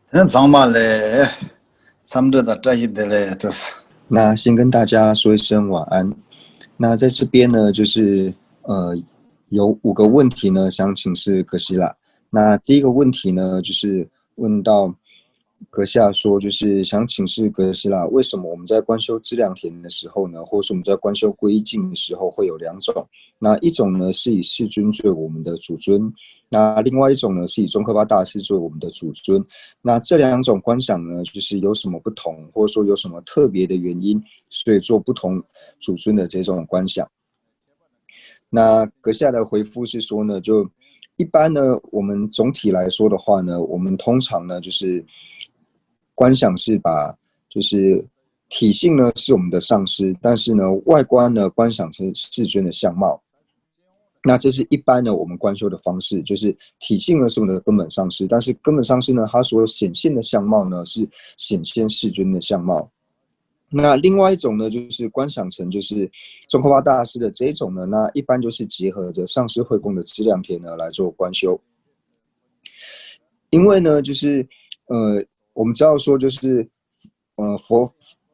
怎么嘞？咱们这一的嘞，这是。那先跟大家说一声晚安。那在这边呢，就是有5个问题呢，想请示格西拉。那第一个问题呢，就是问到阁下说，就是想请示格西拉，为什么我们在观修资粮田的时候呢，或是我们在观修归敬的时候会有2种？那一种呢是以世尊作为我们的主尊，那另外一种呢是以宗喀巴大师作为我们的主尊。那这2种观想呢，就是有什么不同，或者说有什么特别的原因，所以做不同主尊的这种观想。那阁下的回复是说呢，就一般呢，我们总体来说的话呢，我们通常呢就是观想是把就是体性呢是我们的上师，但是呢外观呢观想是世尊的相貌。那这是一般呢我们观修的方式，就是体性呢是我们的根本上师，但是根本上师呢它所显现的相貌呢是显现世尊的相貌。那另外一种呢，就是观想成就是宗喀巴大师的这种呢，那一般就是结合着上师会供的资粮田呢来做观修。因为呢，就是我们知道说就是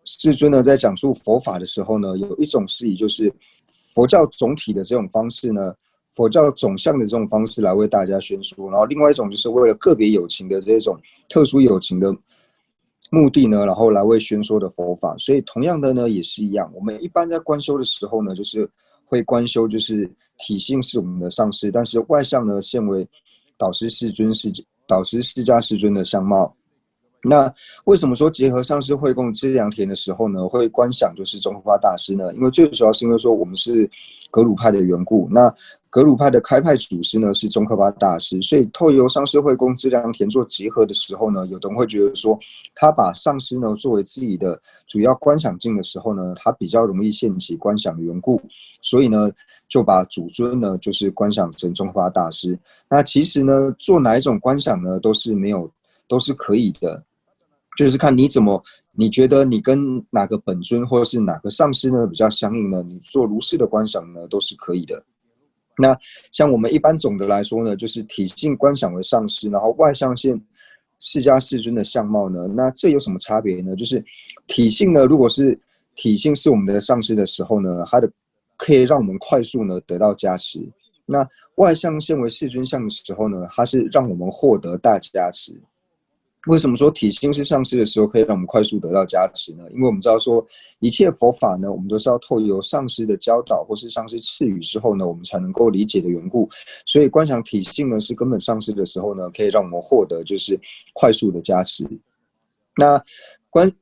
世尊呢在讲述佛法的时候呢，有一种是以就是佛教总体的这种方式呢，佛教总相的这种方式来为大家宣说，然后另外一种就是为了个别有情的这种特殊有情的目的呢，然后来为宣说的佛法。所以同样的呢，也是一样，我们一般在观修的时候呢，就是会观修就是体性是我们的上师，但是外相呢现为导师世尊导师释迦世尊的相貌。那为什么说结合上师会供资粮田的时候呢，会观想就是宗喀巴大师呢？因为最主要是因为说我们是格鲁派的缘故，那格鲁派的开派祖师呢是宗喀巴大师，所以透由上师会供资粮田做结合的时候呢，有的人会觉得说，他把上师呢作为自己的主要观想境的时候呢，他比较容易现起观想的缘故，所以呢就把主尊呢就是观想成宗喀巴大师。那其实呢，做哪一种观想呢，都是可以的。就是看你怎么，你觉得你跟哪个本尊或者是哪个上师呢比较相应呢？你做如是的观想呢都是可以的。那像我们一般总的来说呢，就是体性观想为上师，然后外象现释迦世尊的相貌呢，那这有什么差别呢？就是体性呢，如果是体性是我们的上师的时候呢，它的可以让我们快速呢得到加持。那外象现为世尊相的时候呢，它是让我们获得大加持。为什么说体性是上师的时候可以让我们快速得到加持呢？因为我们知道说一切佛法呢，我们都是要透由上师的教导或是上师赐予之后呢，我们才能够理解的缘故。所以观想体性呢是根本上师的时候呢，可以让我们获得就是快速的加持。那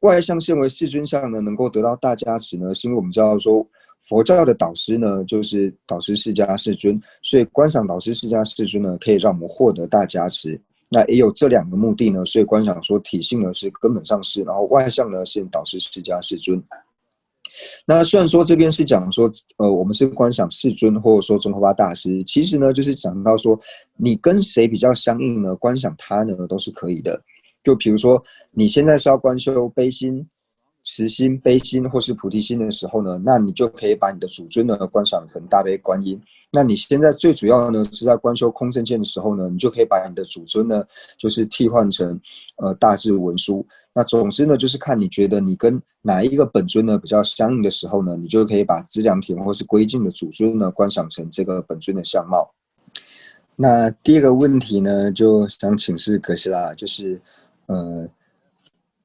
外相现为世尊相呢，能够得到大加持呢，是因为我们知道说佛教的导师呢就是导师释迦世尊，所以观想导师释迦世尊呢，可以让我们获得大加持。那也有这2个目的呢，所以观想说体性呢是根本上师，然后外相呢是导师释迦世尊。那虽然说这边是讲说，我们是观想世尊或者说宗喀巴大师，其实呢就是讲到说，你跟谁比较相应呢，观想他呢都是可以的。就比如说你现在是要观修悲心、慈心、悲心或是菩提心的时候呢，那你就可以把你的主尊呢观想成大悲观音。那你现在最主要呢是在观修空正见的时候呢，你就可以把你的主尊呢就是替换成大智文殊。那总之呢，就是看你觉得你跟哪一个本尊呢比较相应的时候呢，你就可以把资粮田或是归敬的主尊呢观想成这个本尊的相貌。那第2个问题呢，就想请示格西拉，就是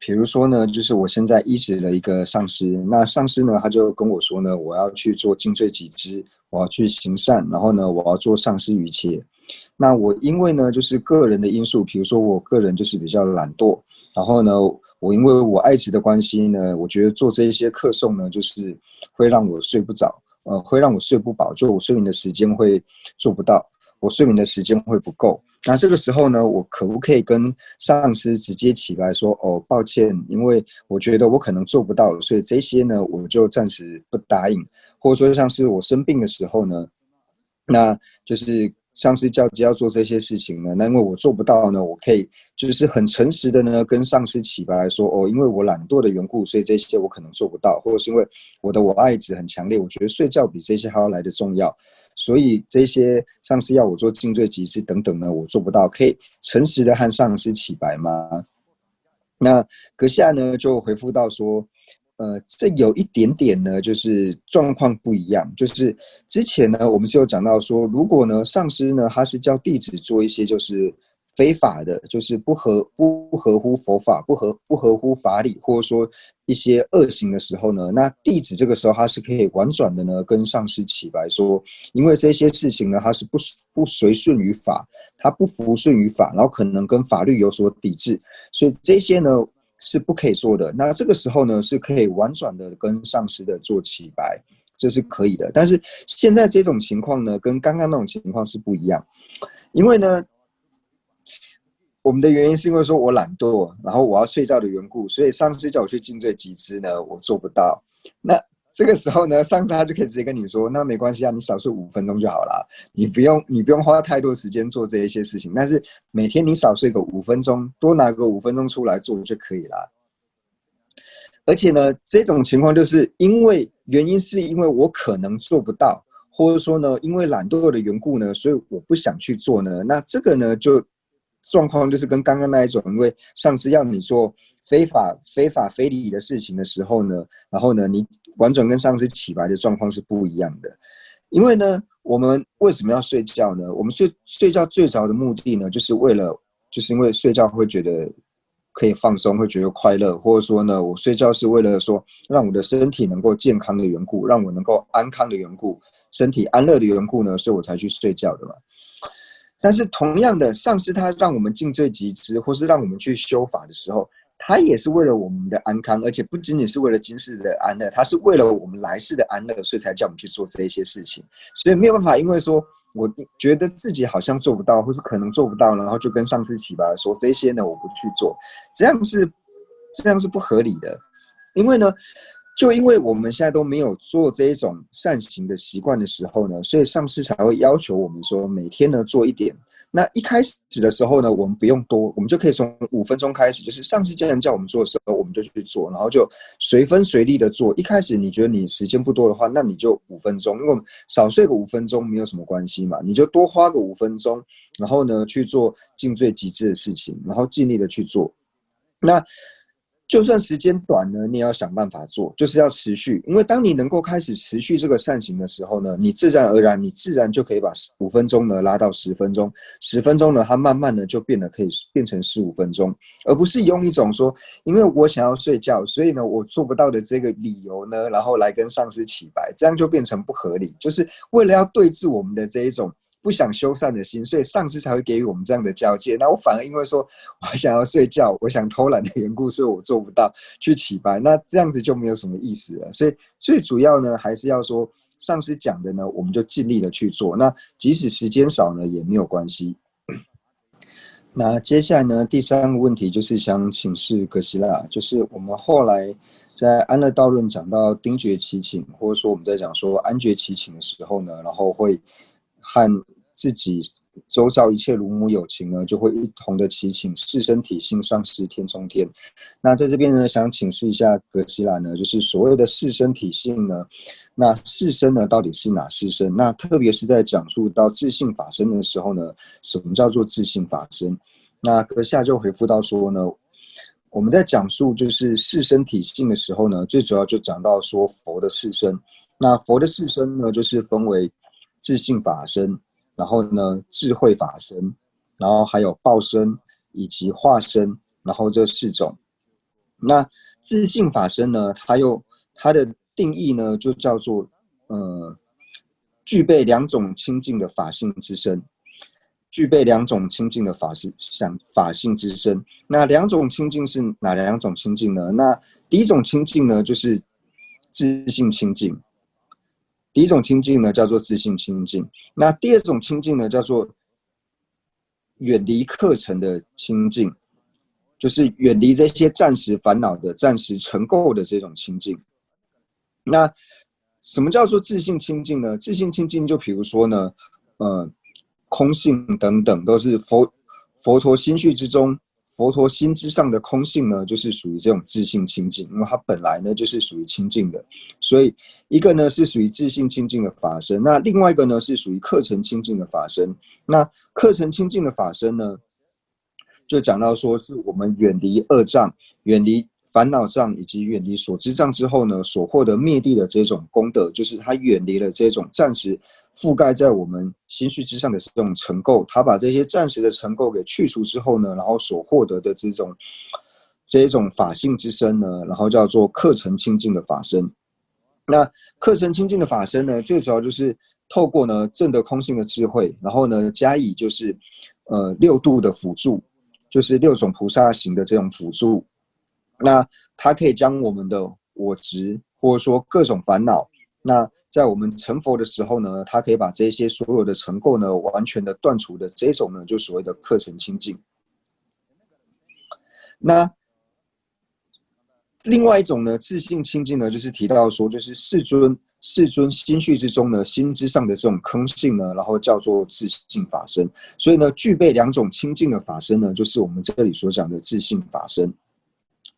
比如说呢，就是我现在依止了一个上师，那上师呢他就跟我说呢，我要去做尽罪己知，我要去行善，然后呢我要做上师于切。那我因为呢就是个人的因素，比如说我个人就是比较懒惰，然后呢我因为我爱职的关系呢，我觉得做这一些课诵呢，就是会让我睡不着，会让我睡不饱，就我睡眠的时间会做不到，我睡眠的时间会不够。那这个时候呢，我可不可以跟上司直接起来说，哦，抱歉，因为我觉得我可能做不到，所以这些呢，我就暂时不答应。或者说像是我生病的时候呢，那就是上司叫要做这些事情呢，那因为我做不到呢，我可以就是很诚实的呢跟上司起白说，哦，因为我懒惰的缘故，所以这些我可能做不到，或者是因为我爱值很强烈，我觉得睡觉比这些还要来得重要。所以这些上司要我做尽罪集资等等呢，我做不到，可以诚实的和上司起白吗？那阁下呢就回复到说，这有一点点呢，就是状况不一样。就是之前呢，我们是有讲到说，如果呢上司呢他是叫弟子做一些就是非法的，就是不合乎佛法、不合乎法理，或者说一些恶行的时候呢，那弟子这个时候他是可以婉转的呢跟上司起白说，因为这些事情呢，他是不随顺于法，他不服顺于法，然后可能跟法律有所抵制，所以这些呢是不可以做的。那这个时候呢，是可以婉转的跟上司的做起白，这是可以的。但是现在这种情况呢，跟刚刚那种情况是不一样，因为呢，我们的原因是因为说我懒惰，然后我要睡觉的缘故，所以上司叫我去尽罪集资呢，我做不到。那这个时候呢，上司他就可以直接跟你说，那没关系啊，你少睡5分钟就好了，你不用花太多时间做这一些事情，但是每天你少睡个5分钟，多拿个5分钟出来做就可以了。而且呢，这种情况就是原因是因为我可能做不到，或者说呢，因为懒惰的缘故呢，所以我不想去做呢。那这个呢，就状况就是跟刚刚那一种，因为上司要你做非法非礼的事情的时候呢，然后呢，你婉转跟上司起白的状况是不一样的。因为呢，我们为什么要睡觉呢？我们睡觉最早的目的呢，就是因为睡觉会觉得可以放松，会觉得快乐，或者说呢，我睡觉是为了说让我的身体能够健康的缘故，让我能够安康的缘故，身体安乐的缘故呢，所以我才去睡觉的嘛。但是同样的，上司他让我们尽罪集资，或是让我们去修法的时候，他也是为了我们的安康，而且不仅仅是为了今世的安乐，他是为了我们来世的安乐，所以才叫我们去做这一些事情。所以没有办法，因为说我觉得自己好像做不到，或是可能做不到，然后就跟上司起白说这些呢我不去做，这样是不合理的。因为呢，因为我们现在都没有做这一种善行的习惯的时候呢，所以上司才会要求我们说每天呢做一点。那一开始的时候呢，我们不用多，我们就可以从5分钟开始，就是上司既然叫我们做的时候，我们就去做，然后就随分随力的做。一开始你觉得你时间不多的话，那你就5分钟，因为少睡个5分钟没有什么关系嘛，你就多花个5分钟，然后呢去做尽最极致的事情，然后尽力的去做。那就算时间短呢，你也要想办法做，就是要持续。因为当你能够开始持续这个善行的时候呢，你自然而然就可以把5分钟呢拉到10分钟，10分钟呢，它慢慢的就可以变成15分钟，而不是用一种说，因为我想要睡觉，所以呢我做不到的这个理由呢，然后来跟上司起白，这样就变成不合理，就是为了要对治我们的这一种不想修善的心，所以上司才会给予我们这样的交界。那我反而因为说我想要睡觉，我想偷懒的缘故，所以我做不到去起白，那这样子就没有什么意思了。所以最主要呢，还是要说上司讲的呢，我们就尽力的去做。那即使时间少呢，也没有关系。那接下来呢，第3个问题就是想请示哥希拉，就是我们后来在安乐道论讲到丁觉祈请，或者说我们在讲说安觉祈请的时候呢，然后会和自己周遭一切如母有情呢，就会一同的祈请是身体性上师天中天。那在这边呢，想请示一下格西拉呢，就是所谓的是身体性呢，那是身呢到底是哪是身？那特别是在讲述到自性法身的时候呢，什么叫做自性法身？那阁下就回复到说呢，我们在讲述就是是身体性的时候呢，最主要就讲到说佛的是身。那佛的是身呢，就是分为自性法身，然后呢智慧法身，然后还有报身以及化身，然后这4种。那自性法身呢，它的定义呢，就叫做具备2种清净的法性之身。具备2种清净的法性之身。那2种清净是哪2种清净呢？那第一种清净呢，就是自性清净。第一种清净呢，叫做自性清净。那第2种清净呢，叫做远离课程的清净，就是远离这些暂时烦恼的、暂时成垢的这种清净。那什么叫做自性清净呢？自性清净就比如说呢，空性等等，都是佛陀心绪之中，佛陀心之上的空性呢，就是属于这种自性清净，因为它本来呢就是属于清净的。所以一个呢是属于自性清净的法身，那另外一个呢是属于课程清净的法身。那课程清净的法身呢，就讲到说是我们远离恶障、远离烦恼障以及远离所知障之后呢，所获得灭地的这种功德，就是他远离了这种暂时覆盖在我们心绪之上的这种尘垢，他把这些暂时的尘垢给去除之后呢，然后所获得的这种法性之身呢，然后叫做课程清净的法身。那课程清净的法身呢，最主要就是透过呢证得空性的智慧，然后呢加以就是六度的辅助，就是六种菩萨行的这种辅助。那它可以将我们的我执或者说各种烦恼，那在我们成佛的时候呢，它可以把这些所有的尘垢呢完全的断除的这种呢，就所谓的课程清净。那另外一种呢，自性清净呢，就是提到说，就是世尊心绪之中呢，心之上的这种空性呢，然后叫做自性法身。所以呢，具备两种清净的法身呢，就是我们这里所讲的自性法身。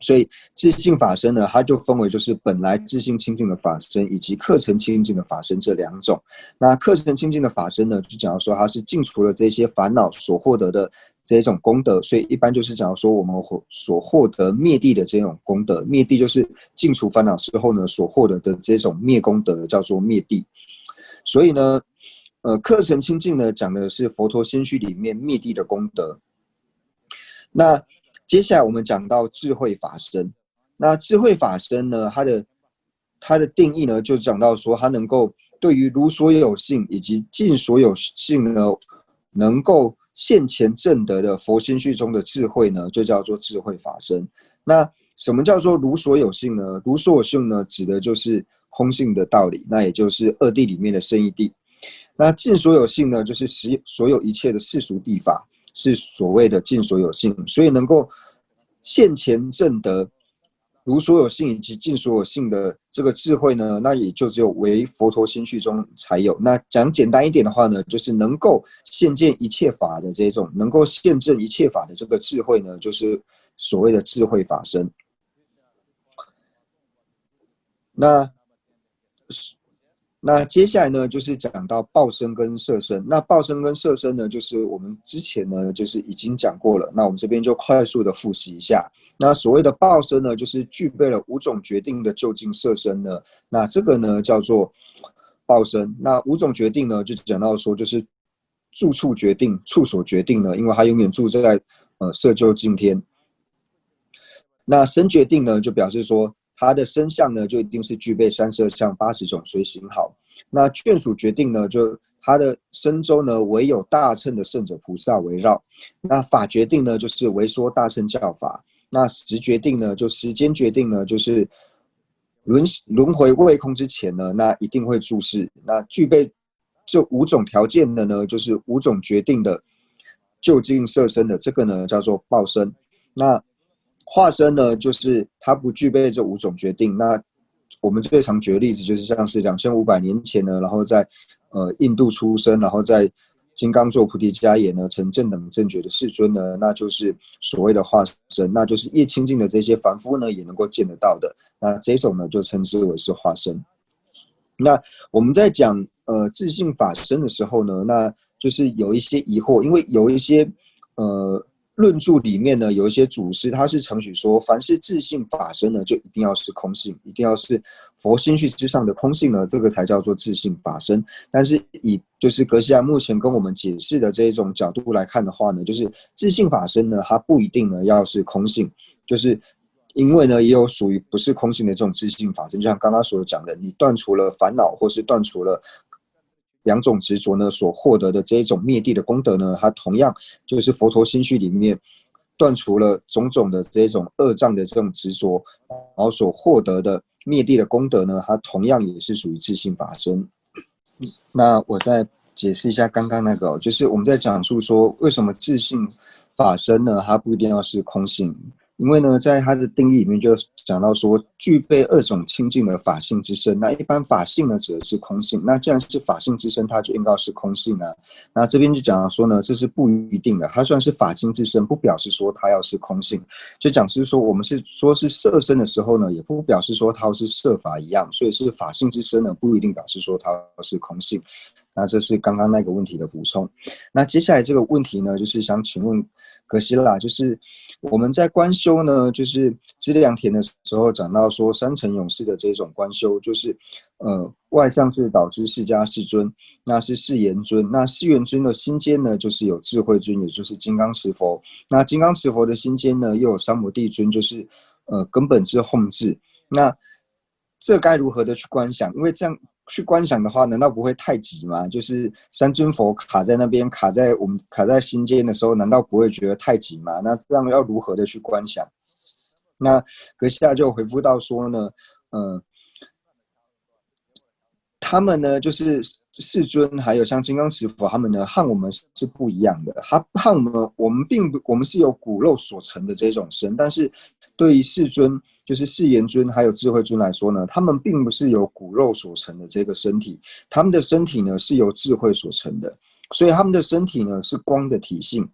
所以自性法身呢，它就分为就是本来自性清净的法身，以及课程清净的法身这两种。那课程清净的法身呢，就讲到说它是净除了这些烦恼所获得的这种功德，所以一般就是讲说我们所获得灭地的这种功德，灭地就是净除烦恼之后呢所获得的这种灭功德叫做灭地。所以呢，课程清净呢讲的是佛陀心绪里面灭地的功德。那接下来我们讲到智慧法身。那智慧法身呢，它的定义呢，就讲到说，它能够对于如所有性以及尽所有性呢，能够现前证得的佛心绪中的智慧呢，就叫做智慧法身。那什么叫做如所有性呢？如所有性呢，指的就是空性的道理，那也就是二谛里面的圣义谛。那尽所有性呢，就是所有一切的世俗谛法，是所谓的尽所有性。所以能够现前证得如所有性以及尽所有性的这个智慧呢，那也就只有为佛陀心绪中才有。那讲简单一点的话呢，就是能够现见一切法的这种，能够现证一切法的这个智慧呢，就是所谓的智慧法身。那接下来呢，就是讲到报身跟色身。那报身跟色身呢，就是我们之前呢，就是已经讲过了。那我们这边就快速的复习一下。那所谓的报身呢，就是具备了五种决定的究竟色身呢。那这个呢叫做报身。那五种决定呢，就讲到说，就是住处决定、处所决定呢，因为它永远住在色究竟天。那身决定呢，就表示说，它的身相呢，就一定是具备三色相80种随行好。那眷属决定呢，就它的身周呢，唯有大乘的圣者菩萨围绕。那法决定呢，就是为说大乘教法。那时决定呢，就时间决定呢，就是轮回未空之前呢，那一定会注视。那具备这五种条件的呢，就是五种决定的究竟色身的，这个呢叫做报身。那化身呢，就是它不具备这五种决定。那我们最常举的例子就是像是2500年前呢，然后在印度出生，然后在金刚座菩提迦耶呢成正等正觉的世尊呢，那就是所谓的化身，那就是越清净的这些凡夫呢也能够见得到的。那这种呢就称之为是化身。那我们在讲自性法身的时候呢，那就是有一些疑惑，因为有一些论著里面呢，有一些祖师他是承许说，凡是自性法身呢，就一定要是空性，一定要是佛心绪之上的空性呢，这个才叫做自性法身。但是以就是格西亚目前跟我们解释的这一种角度来看的话呢，就是自性法身呢，它不一定呢要是空性，就是因为呢也有属于不是空性的这种自性法身，就像刚刚所讲的，你断除了烦恼或是断除了两种执着呢所获得的这一种灭地的功德呢，它同样就是佛陀心绪里面断除了种种的这种恶障的这种执着，然后所获得的灭地的功德呢，它同样也是属于自性法身。那我再解释一下刚刚那个，就是我们在讲述说为什么自性法身呢，它不一定要是空性。因为呢，在它的定义里面就讲到说，具备二种清净的法性之身。那一般法性呢，指的是空性。那既然是法性之身，它就应该是空性啊。那这边就讲到说呢，这是不一定的。它虽然是法性之身，不表示说它要是空性。就讲是说，我们是说是色身的时候呢，也不表示说它是色法一样。所以是法性之身呢，不一定表示说它是空性。那这是刚刚那个问题的补充。那接下来这个问题呢，就是想请问格西拉，就是我们在观修呢，就是资粮田的时候讲到说三乘勇士的这种观修，就是外上是导师释迦世尊，那是释延尊，那释延尊的心间呢，就是有智慧尊，也就是金刚持佛。那金刚持佛的心间呢，又有三摩地尊，就是根本智控制。那这该如何的去观想？因为这样去观想的话，难道不会太急吗？就是三尊佛卡在那边，卡在心间的时候，难道不会觉得太急吗？那这样要如何的去观想？那阁下就回复到说呢，他们呢，就是世尊还有像金刚持佛，他们呢和我们是不一样的。他和我们是有骨肉所成的这种身，但是对于世尊，就是释延尊还有智慧尊来说呢，他们并不是有骨肉所成的这个身体，他们的身体呢是由智慧所成的，所以他们的身体呢是光的体性。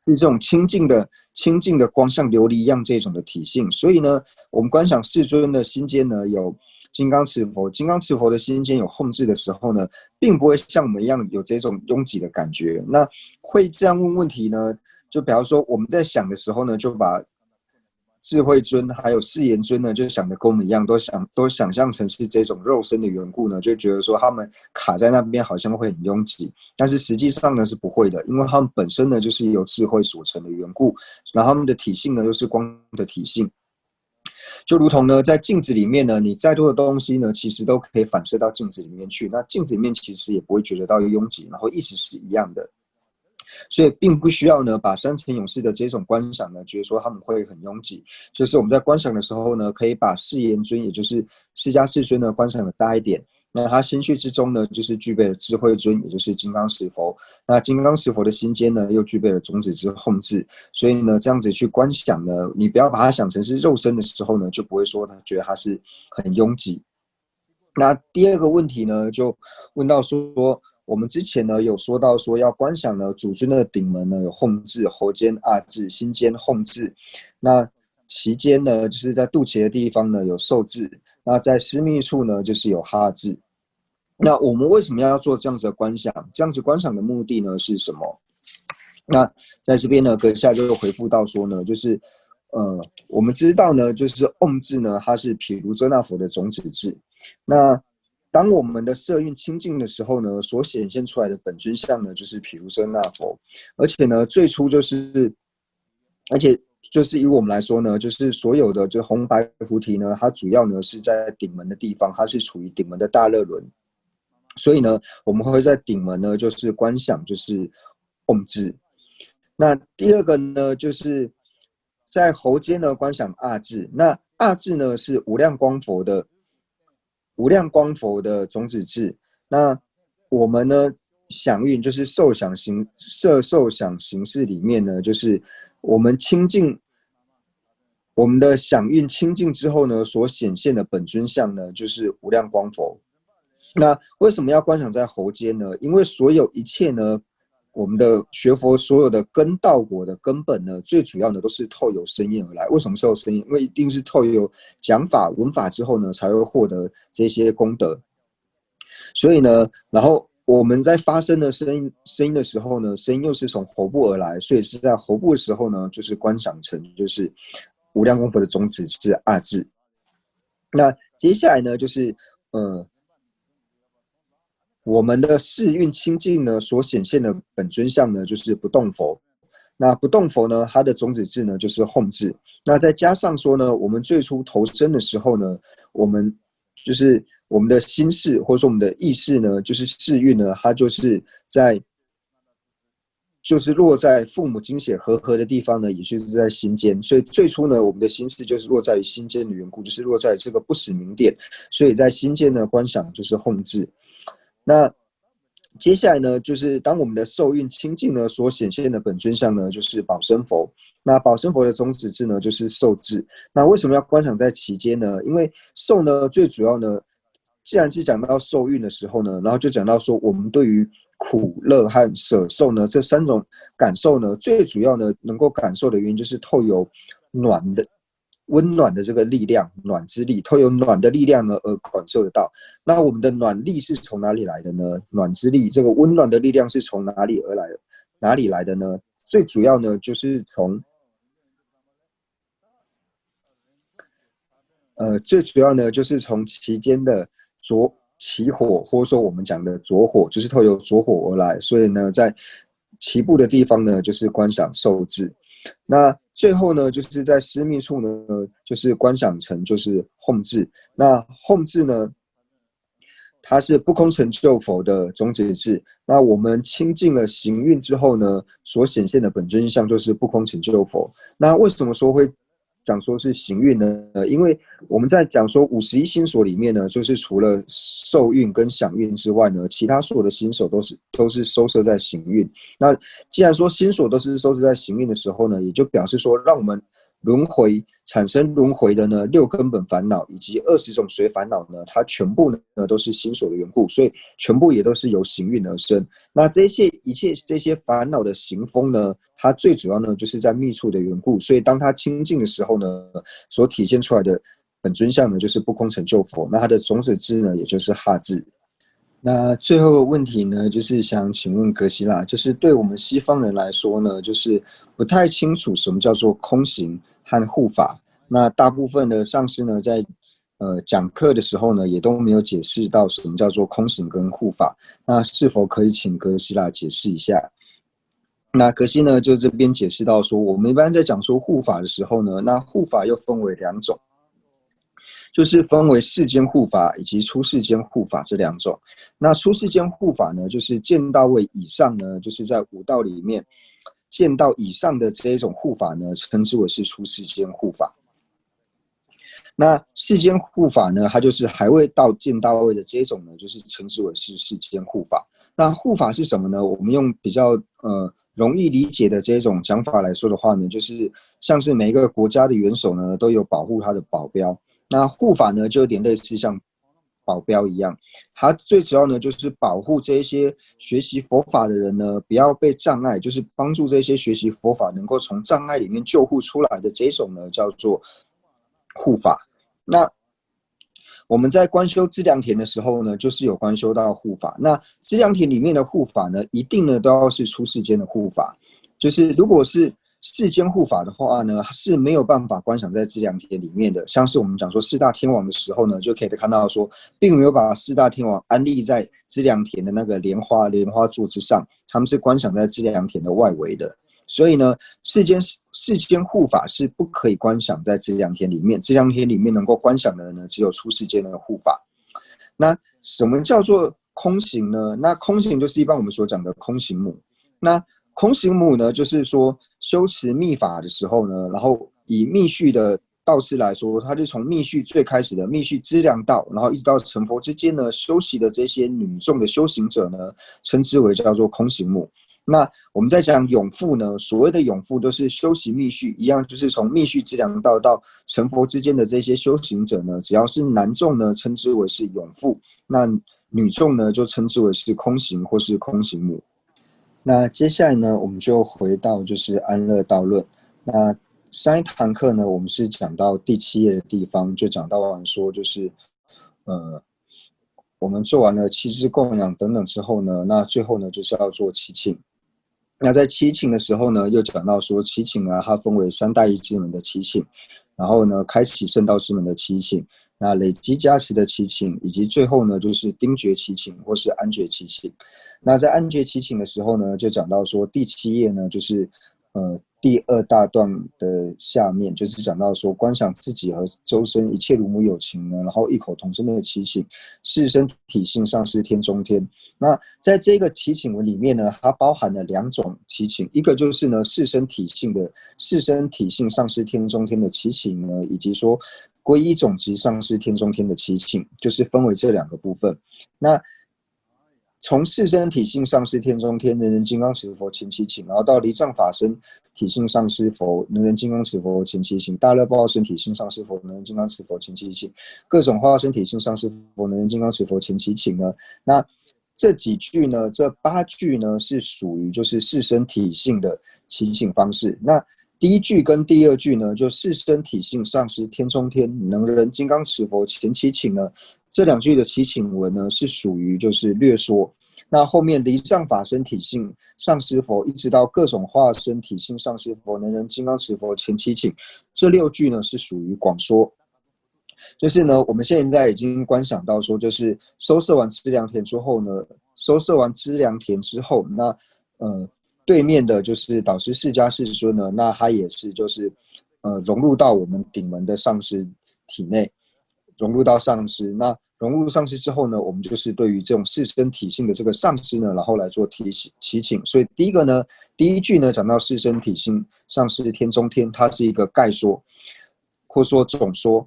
是这种清净的光，像琉璃一样这种的体性。所以呢，我们观想世尊的心间呢，有金刚持佛，金刚持佛的心间有控制的时候呢，并不会像我们一样有这种拥挤的感觉。那会这样问问题呢？就比方说我们在想的时候呢，就把智慧尊还有释延尊呢，就想的跟我们一样，都想象成是这种肉身的缘故呢，就觉得说他们卡在那边好像会很拥挤，但是实际上呢是不会的，因为他们本身呢就是由智慧所成的缘故，然后他们的体性呢又是光的体性，就如同呢在镜子里面呢，你再多的东西呢，其实都可以反射到镜子里面去，那镜子里面其实也不会觉得到拥挤，然后意思是一样的。所以并不需要呢把三乘勇士的这种观赏呢，觉得说他们会很拥挤。就是我们在观赏的时候呢，可以把释延尊，也就是释迦世尊呢观赏的大一点。那他心绪之中呢，就是具备了智慧尊，也就是金刚持佛。那金刚持佛的心间呢，又具备了种子之控制。所以呢，这样子去观想呢，你不要把它想成是肉身的时候呢，就不会说他觉得他是很拥挤。那第二个问题呢，就问到说，我们之前呢有说到说要观想呢主尊的顶门呢有吽字、喉间阿字、心间吽字，那其间呢就是在肚脐的地方呢有受字，那在私密处呢就是有哈字。那我们为什么要做这样子的观想？这样子观想的目的呢是什么？那在这边呢，阁下就回复到说呢，就是我们知道呢，就是唵字呢，它是毗卢遮那佛的种子字。那当我们的色蕴清净的时候呢，所显现出来的本尊相呢，就是毗卢遮那佛。而且呢，就是以我们来说呢，就是所有的就红白菩提呢，它主要呢是在顶门的地方，它是处于顶门的大热轮。所以呢，我们会在顶门呢，就是观想就是唵字。那第二个呢，就是在喉间呢观想阿字。那阿字呢是无量光佛的种子字。那我们呢想运就是受想行识里面呢，就是我们清净。我们的想运清净之后呢，所显现的本尊相呢，就是无量光佛。那为什么要观想在喉间呢？因为所有一切呢，我们的学佛所有的根道果的根本呢，最主要的都是透由声音而来。为什么是透由声音？因为一定是透由讲法闻法之后呢，才会获得这些功德。所以呢，然后我们在发声的声音的时候呢，声音又是从喉部而来，所以是在喉部的时候呢，就是观想成就是无量功佛的种子是阿字。那接下来呢，就是我们的世运清净呢，所显现的本尊相呢，就是不动佛。那不动佛呢，它的种子字呢，就是吽字。那再加上说呢，我们最初投生的时候呢，我们就是我们的心识或者说我们的意识呢，就是世运呢，它就是落在父母精血和合的地方呢，也就是在心间。所以最初呢，我们的心识就是落在于心间的缘故，就是落在这个不死明点。所以在心间呢，观想就是吽字。那接下来呢，就是当我们的受蕴清净呢，所显现的本尊相呢，就是宝生佛。那宝生佛的种子字呢，就是受字。那为什么要观想在其间呢？因为受呢，最主要呢，既然是讲到受蕴的时候呢，然后就讲到说，我们对于苦乐和舍受呢这三种感受呢，最主要呢能够感受的原因，就是透由温暖的这个力量，暖之力，透有暖的力量呢而感受得到。那我们的暖力是从哪里来的呢？暖之力，这个温暖的力量是从哪里而来的？哪里来的呢？最主要呢就是从其间的起火，或者说我们讲的着火，就是透由着火而来。所以呢，在其部的地方呢，就是观想受制。那最后呢，就是在私密处呢，就是观想成就是吽字。那吽字呢，它是不空成就佛的种子字。那我们清净了行运之后呢，所显现的本尊相就是不空成就佛。那为什么说会讲说是行运呢？因为我们在讲说51心所里面呢，就是除了受运跟享运之外呢，其他所有的心所都是收摄在行运。那既然说心所都是收摄在行运的时候呢，也就表示说让我们产生轮回的呢6根本烦恼以及20种随烦恼呢，它全部呢都是心所的缘故，所以全部也都是由行运而生。那一切这些烦恼的行风呢，它最主要呢就是在密处的缘故，所以当它清净的时候呢，所体现出来的本尊相呢就是不空成就佛，那它的种子字呢也就是哈字。那最后的问题呢，就是想请问格西拉，就是对我们西方人来说呢，就是不太清楚什么叫做空行和护法。那大部分的上师呢，在讲课的时候呢，也都没有解释到什么叫做空行跟护法。那是否可以请格西拉解释一下？那格西呢，就这边解释到说，我们一般在讲说护法的时候呢，那护法又分为2种。就是分为世间护法以及出世间护法这2种。那出世间护法呢，就是见到位以上呢，就是在5道里面见到以上的这一种护法呢，称之为是出世间护法。那世间护法呢，它就是还未到见到位的这种呢，就是称之为是世间护法。那护法是什么呢？我们用比较容易理解的这种讲法来说的话呢，就是像是每一个国家的元首呢，都有保护他的保镖。那护法呢，就有点类似像保镖一样，它最主要呢就是保护这些学习佛法的人呢，不要被障碍，就是帮助这些学习佛法能够从障碍里面救护出来的这种呢，叫做护法。那我们在观修资粮田的时候呢，就是有观修到护法。那资粮田里面的护法呢，一定呢都要是出世间的护法，就是如果是世间护法的话呢，是没有办法观想在资粮田里面的。像是我们讲说4大天王的时候呢，就可以看到说，并没有把4大天王安立在资粮田的那个莲花座之上，他们是观想在资粮田的外围的。所以呢，世间护法是不可以观想在资粮田里面，资粮田里面能够观想的人呢，只有出世间的护法。那什么叫做空行呢？那空行就是一般我们所讲的空行母。那空行母呢，就是说修持密法的时候呢，然后以密续的道师来说，他就从密续最开始的密续资粮道，然后一直到成佛之间呢，修习的这些女众的修行者呢，称之为叫做空行母。那我们在讲永富呢，所谓的永富都是修习密续一样，就是从密续资粮道到成佛之间的这些修行者呢，只要是男众呢，称之为是永富；那女众呢，就称之为是空行或是空行母。那接下来呢，我们就回到就是安乐道论。那上一堂课呢，我们是讲到第7页的地方，就讲到完说就是我们做完了7支供养等等之后呢，那最后呢就是要做祈请。那在祈请的时候呢，又讲到说祈请啊，它分为3大义之门的祈请，然后呢，开启圣道之门的祈请，那累积加持的祈请，以及最后呢，就是丁觉祈请或是安觉祈请。那在安觉祈请的时候呢，就讲到说第7页呢，就是第2大段的下面，就是讲到说观想自己和周身一切如母有情呢，然后异口同声的祈请，是身体性上师天中天。那在这个祈请文里面呢，它包含了2种祈请，一个就是呢是身体性上师天中天的祈请呢，以及说皈依种子上师天中天的祈请，就是分为这2个部分。那从是身体性上师天中天能人金刚持佛前祈请，然后到离障法身体性上师佛能人金刚持佛前祈请，大乐报身体性上师佛能人金刚持佛前祈请，各种化身体性上师佛能人金刚持佛前祈请呢，那这几句呢，这8句呢是属于就是是身体性的祈请方式。那第一句跟第二句呢，就四身体性上师天中天能人金刚持佛前七请呢，这两句的祈请文呢是属于就是略说。那后面离障法身体性上师佛，一直到各种化身体性上师佛能人金刚持佛前七请，这6句呢是属于广说。就是呢，我们现在已经观想到说，就是收摄完资粮田之后呢，那对面的就是导师释迦世尊呢，那他也是就是融入到我们顶门的上师体内，融入到上师。那融入上师之后呢，我们就是对于这种四身体性的这个上师呢，然后来做祈请。所以第一句呢讲到四身体性上师天中天，它是一个概说，或说总说。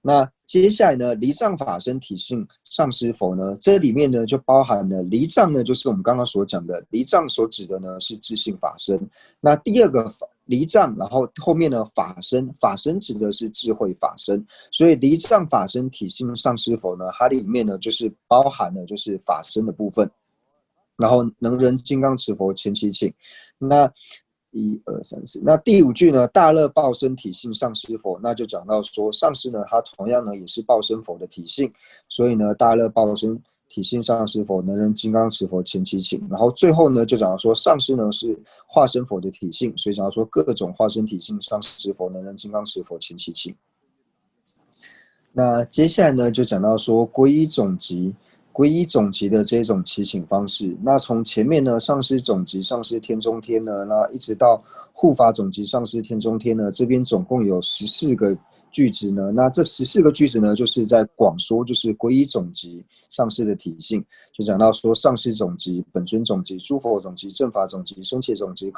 那接下来呢，离障法身体性上师佛呢，这里面呢就包含了离障呢，就是我们刚刚所讲的离障所指的呢是自性法身。那第二个离障，然后后面呢法身指的是智慧法身，所以离障法身体性上师佛呢，它里面呢就是包含了就是法身的部分，然后能人金刚持佛前七请。那1、2、3、4，那第5句呢，大乐报身体性上师佛，那就讲到说上师呢，他同样呢也是报身佛的体性，所以呢大乐报身体性上师佛能人金刚持佛前七请。然后最后呢就讲到说上师呢是化身佛的体性，所以讲到说各种化身体性上师佛能人金刚持佛前七请。那接下来呢就讲到说皈依总集的这种祈请方式。那从前面呢上师总集上师天中天呢，那一直到护法总集上师天中天呢，这边总共有14个句子呢。那这14个句子呢，就是在广说就是皈依总集上师的体性，就讲到说上师总集、本尊总集、诸佛总集、正法总集、生切总集、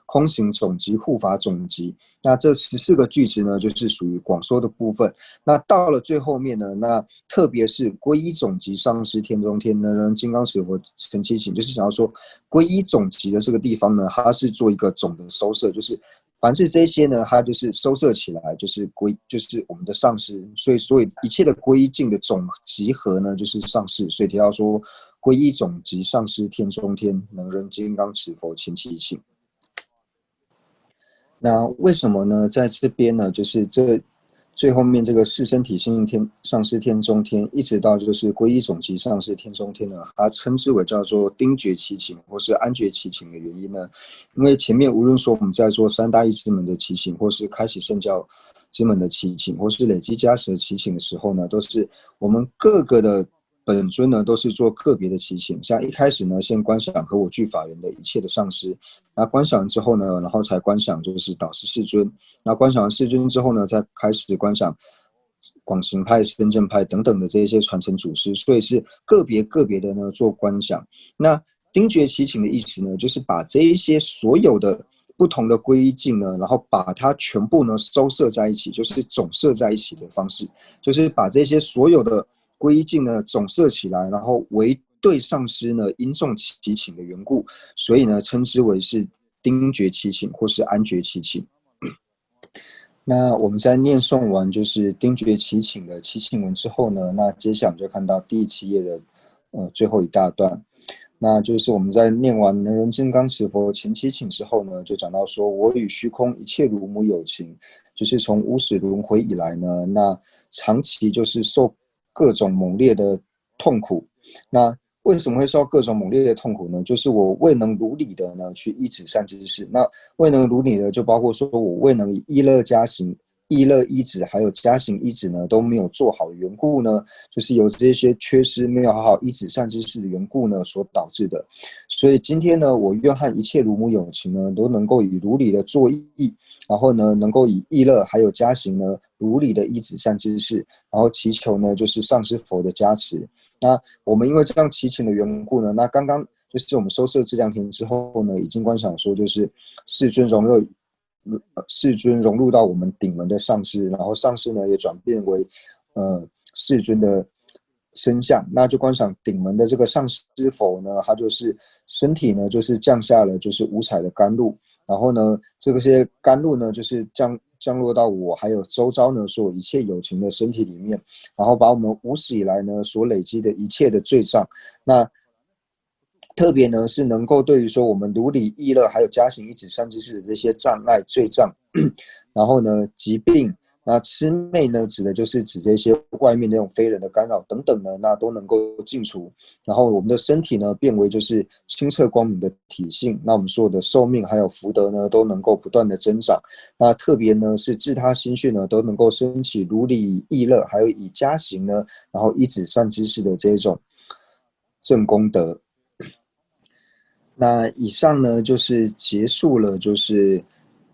空行总集、护法总集。那这14个句子呢，就是属于广说的部分。那到了最后面呢，那特别是皈依总集上师天中天能人金刚持佛前七请，就是想要说皈依总集的这个地方呢，它是做一个总的收摄，就是凡是这些呢，它就是收摄起来，就是就是我们的上师。所以一切的皈依境的总集合呢，就是上师。所以提到说皈依总集上师天中天能人金刚持佛前七请。那为什么呢？在这边呢，就是这最后面这个四身体性天上师天中天，一直到就是皈依总集上师天中天呢，它称之为叫做丁觉祈请或是安觉祈请的原因呢，因为前面无论说我们在做三大义之门的祈请，或是开启圣教之门的祈请，或是累积加持的祈请的时候呢，都是我们各个的本尊呢都是做个别的祈请。像一开始呢，先观想和我具法缘的一切的上师，那观想完之后呢，然后才观想就是导师世尊。那观想完世尊之后呢，再开始观想广行派、深圳派等等的这些传承祖师，所以是个别的呢做观想。那丁觉祈请的意思呢，就是把这一些所有的不同的皈依境呢，然后把它全部呢收摄在一起，就是总摄在一起的方式，就是把这些所有的皈依境呢总摄起来，然后为对上师呢因众祈请的缘故，所以呢称之为是丁觉祈请或是安觉祈请。那我们在念诵完就是丁觉祈请的祈请文之后呢，那接下来我们就看到第7页的最后一大段。那就是我们在念完能人金刚持佛前七请之后呢，就讲到说我与虚空一切如母有情，就是从无始轮回以来呢，那长期就是受各种猛烈的痛苦。那为什么会受各种猛烈的痛苦呢？就是我未能如理的呢去依止善知识。那未能如理的就包括说我未能以意乐加行、意乐依止还有加行依止呢都没有做好的缘故呢，就是有这些缺失，没有好好依止善知识的缘故呢所导致的。所以今天呢，我愿和一切如母有情呢都能够以如理的作意，然后呢能够以意乐还有加行呢如理的依止善知识，然后祈求呢就是上师佛的加持。那我们因为这样祈请的缘故呢，那刚刚就是我们收摄资粮田之后呢，已经观想说就是世尊融入到我们顶门的上师，然后上师呢也转变为世尊的身相。那就观想顶门的这个上师佛呢，他就是身体呢就是降下了就是五彩的甘露，然后呢这些甘露呢就是降落到我还有周遭呢所有一切有情的身体里面，然后把我们无始以来呢所累积的一切的罪障，那特别呢是能够对于说我们如理意乐还有加行一指善知识的这些障碍罪障，然后呢疾病，那魑魅呢指的就是指这些外面那种非人的干扰等等呢，那都能够尽除，然后我们的身体呢变为就是清澈光明的体性，那我们所有的寿命还有福德呢都能够不断的增长，那特别呢是自他心绪呢都能够升起如理意乐，还有以加行呢，然后一指善知识的这种正功德。那以上呢就是结束了，就是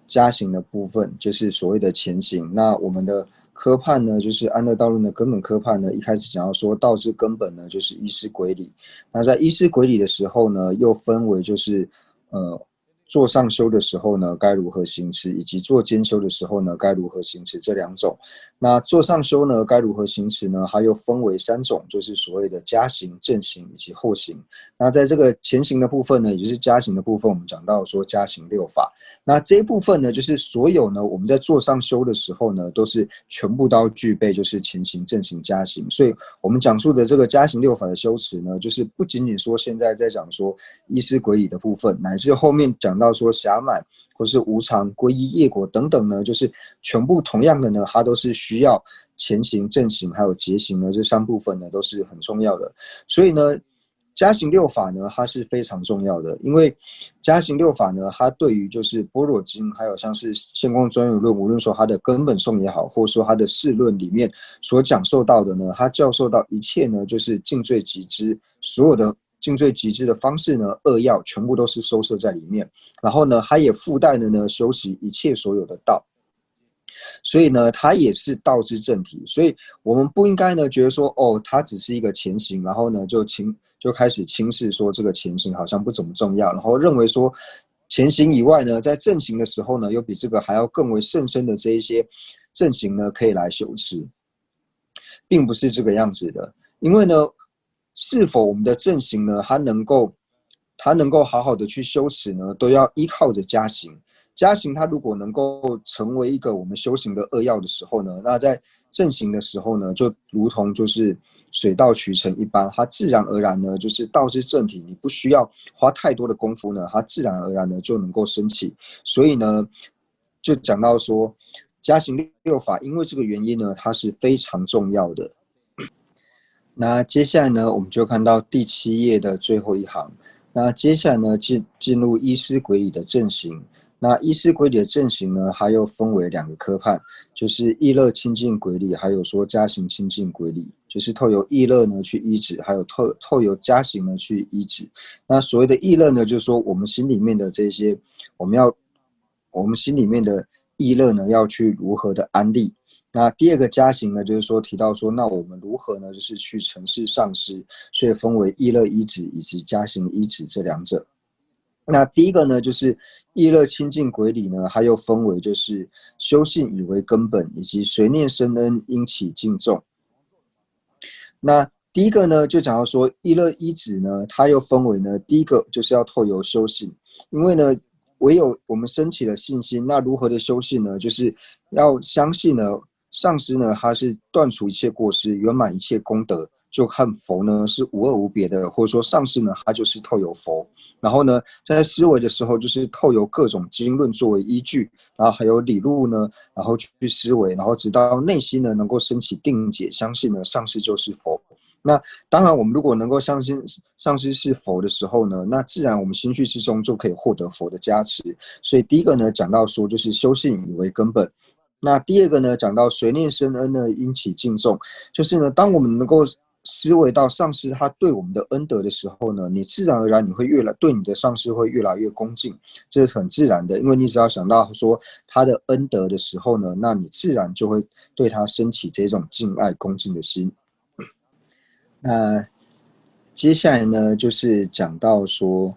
加行的部分，就是所谓的前行。那我们的科判呢，就是安乐道论的根本科判呢，一开始讲到说道之根本呢，就是依师轨理。那在依师轨理的时候呢，又分为就是做上修的时候呢，该如何行持，以及做兼修的时候呢，该如何行持这两种。那做上修呢，该如何行持呢？它又分为三种，就是所谓的加行、正行以及后行。那在这个前行的部分呢，也就是加行的部分，我们讲到说加行六法。那这一部分呢，就是所有呢我们在做上修的时候呢，都是全部都要具备，就是前行、正行、加行。所以我们讲述的这个加行六法的修持呢，就是不仅仅说现在在讲说依师轨理的部分，乃至后面讲到说暇满或是无常、皈依、业果等等呢，就是全部同样的呢，它都是需要前行、正行还有结行呢，这三部分呢都是很重要的。所以呢，加行六法呢，它是非常重要的，因为加行六法呢，它对于就是般若经，还有像是现光专有论，无论说它的根本颂也好，或者说它的释论里面所讲授到的呢，它教授到一切呢，就是尽罪极之，所有的尽罪极之的方式呢，扼要全部都是收摄在里面。然后呢，它也附带的呢，修习一切所有的道。所以呢，它也是道之正体，所以我们不应该呢觉得说，哦，它只是一个前行，然后呢就开始轻视说这个前行好像不怎么重要，然后认为说前行以外呢，在正行的时候呢，又比这个还要更为甚深的这一些正行呢，可以来修持，并不是这个样子的。因为呢，是否我们的正行呢，它能够好好的去修持呢，都要依靠着加行。加行它如果能够成为一个我们修行的扼要的时候呢，那在正行的时候呢，就如同就是水到渠成一般，它自然而然呢就是道之正体，你不需要花太多的功夫呢，它自然而然呢就能够升起。所以呢，就讲到说加行六法，因为这个原因呢，它是非常重要的。那接下来呢，我们就看到第7页的最后一行。那接下来呢，进入依师轨理的正行。那依师轨理的正行呢，它又分为2个科判，就是意乐清净轨理，还有说加行清净轨理，就是透由意乐呢去依止，还有透由加行呢去依止。那所谓的意乐呢，就是说我们心里面的这些，我们心里面的意乐呢，要去如何的安立。那第2个加行呢，就是说提到说，那我们如何呢，就是去承事上师，所以分为意乐依止以及加行依止这2者。那第一个呢，就是意乐清净轨理呢，它又分为就是修信以为根本，以及随念生恩应起敬重。那第一个呢，就讲到说意乐依止呢，它又分为呢，第一个就是要透由修信，因为呢，唯有我们升起了信心，那如何的修信呢？就是要相信呢，上师呢，他是断除一切过失，圆满一切功德，就和佛呢是无二无别的，或者说上师呢，他就是透由佛。然后呢，在思维的时候，就是透由各种经论作为依据，然后还有理路呢，然后去思维，然后直到内心呢能够升起定解，相信呢上师就是佛。那当然，我们如果能够相信上师是佛的时候呢，那自然我们心绪之中就可以获得佛的加持。所以第一个呢，讲到说就是修信以为根本。那第2个呢，讲到随念生恩呢，应起敬重，就是呢，当我们能够思维到上师他对我们的恩德的时候呢，你自然而然你会对你的上师会越来越恭敬，这是很自然的，因为你只要想到说他的恩德的时候呢，那你自然就会对他升起这种敬爱恭敬的心。那接下来呢，就是讲到说，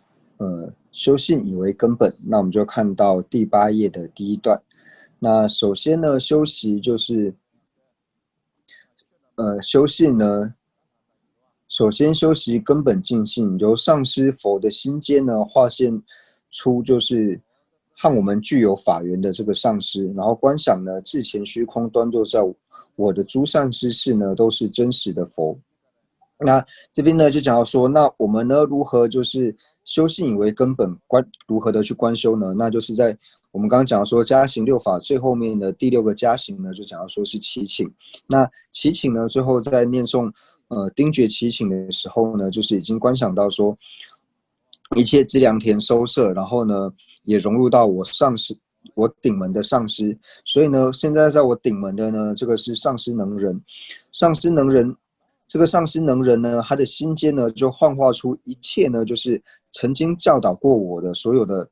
修信以为根本。那我们就看到第8页的第1段。那首先呢，修习就是，修信呢，首先修习根本净信，由上师佛的心间呢，化现出就是和我们具有法缘的这个上师，然后观想呢，至前虚空端坐在我的诸善知识呢，都是真实的佛。那这边呢就讲到说，那我们呢如何就是修信以为根本，如何的去观修呢？那就是在我们刚刚讲说加行六法最后面的第6个加行呢，就讲到说是祈请。那祈请呢，最后在念诵丁觉祈请的时候呢，就是已经观想到说一切资粮田收摄，然后呢也融入到我顶门的上师。所以呢，现在在我顶门的呢，这个是上师能人，上师能人。这个上师能人呢，他的心间呢，就幻化出一切呢，就是曾经教导过我的所有的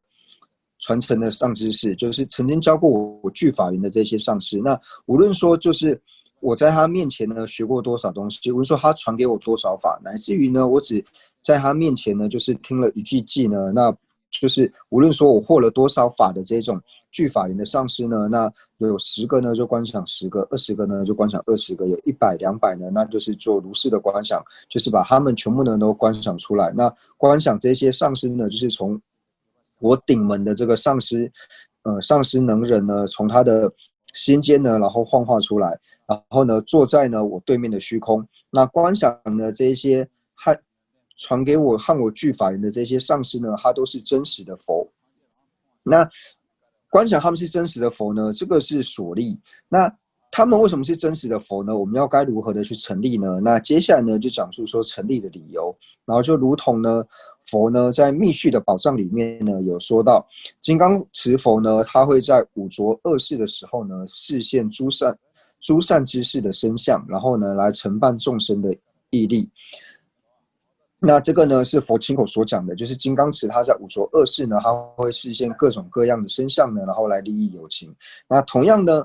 传承的上知识，就是曾经教过我具法云的这些上师。那无论说就是我在他面前呢学过多少东西，无论说他传给我多少法，乃至于呢我只在他面前呢就是听了一句偈呢，那就是无论说我获了多少法的这种具法云的上师呢，那有10个呢就观想10个，20个呢就观想20个，有100、200呢，那就是做如是的观想，就是把他们全部呢都观想出来。那观想这些上师呢，就是从我顶门的这个上师，上师能人呢，从他的心间呢，然后幻化出来，然后呢坐在呢我对面的虚空，那观想呢这些传给我和我具法云的这些上师呢，他都是真实的佛。那观想他们是真实的佛呢，这个是所立。那他们为什么是真实的佛呢？我们要该如何的去成立呢？那接下来呢，就讲述说成立的理由。然后就如同呢，佛呢在密续的宝藏里面呢，有说到，金刚持佛呢，他会在五浊恶世的时候呢，示现诸善知识的身相，然后呢，来承办众生的毅力。那这个呢是佛亲口所讲的，就是金刚持他在五浊恶世呢，他会示现各种各样的身相呢，然后来利益有情。那同样呢，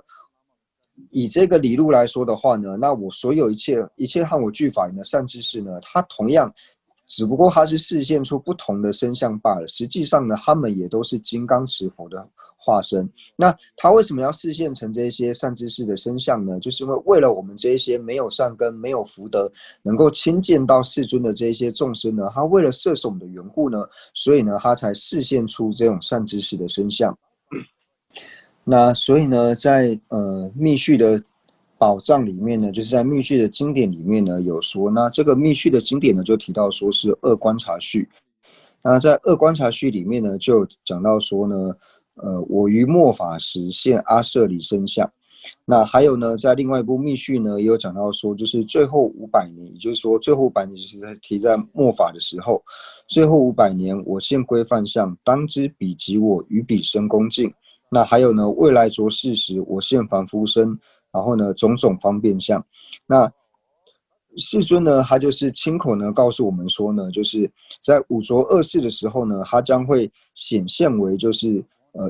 以这个理路来说的话呢，那我所有一切和我具法云的善知识呢，它同样只不过它是示现出不同的身相罢了。实际上呢，他们也都是金刚持佛的化身。那他为什么要示现成这些善知识的身相呢？就是因为为了我们这些没有善根、没有福德，能够亲见到世尊的这些众生呢，他为了摄受我们的缘故呢，所以呢，他才示现出这种善知识的身相。那所以呢，在密续的宝藏里面呢，就是在密续的经典里面呢有说，那这个密续的经典呢就提到说是二观察序。那在二观察序里面呢，就讲到说呢，我于末法时现阿舍离身相。那还有呢，在另外一部密续呢，也有讲到说，就是最后500年，也就是说最后500年就是在提在末法的时候，最后500年，我现规范相，当知彼及我与彼生恭敬。那还有呢，未来着世时，我现凡夫身，然后呢，种种方便相。那世尊呢，他就是亲口呢告诉我们说呢，就是在五浊恶世的时候呢，他将会显现为就是